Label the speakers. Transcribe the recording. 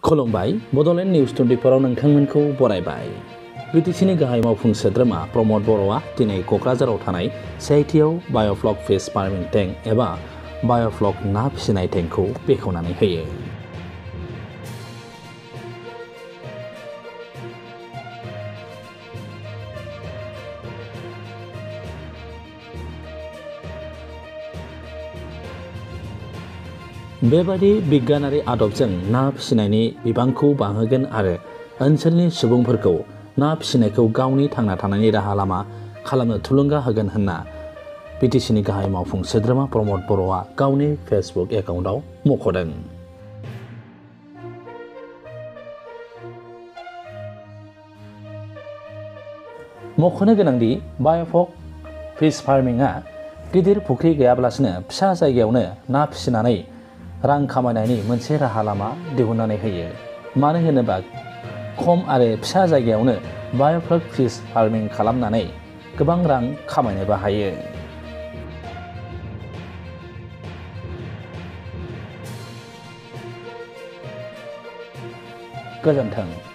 Speaker 1: खुलुमबाय बड'लेण्ड निउज 24 नोंथांमोनखौ बरायबाय। बिटिसिनि गाहाय मावफुं सोद्रोमा प्रमद बर'आ दिनै क'क्राझाराव थानाय CITआव बाय'फ्लक फिश फार्मिं टेंक एबा बाय'फ्लक ना फिसिनाय टेंकखौ बेखेवनानै होयो। बेबादि बिगियानारि आदबजों ना फिसिनायनि बिबांखौ बांहोगोन आरो ओनसोलनि सुबुंफोरखौ ना फिसिनायखौ गावनि थांना थानायनि राहा लामा खालामनो थुलुंगा होगोन होनना बिटिसिनि गाहाय मावफुं सोद्रोमा प्रमद बर'आ गावनि फेसबुक एकाउन्टआव मख'दों। मख'नो गोनांदि बाय'फ्लक फिश फार्मिंआ गिदिर फुख्रि गैयाब्लासिनो फिसा जायगायावनो ना फिसिनानै रां खामायनायनि मोनसे राहा लामा दिहुननानै होयो। मानो होनोबा खम आरो फिसा जायगायावनो बाय'फ्लक फिश फार्मिं खालामनानै गोबां रां खामायनोबो हायो। गोजोन्थों।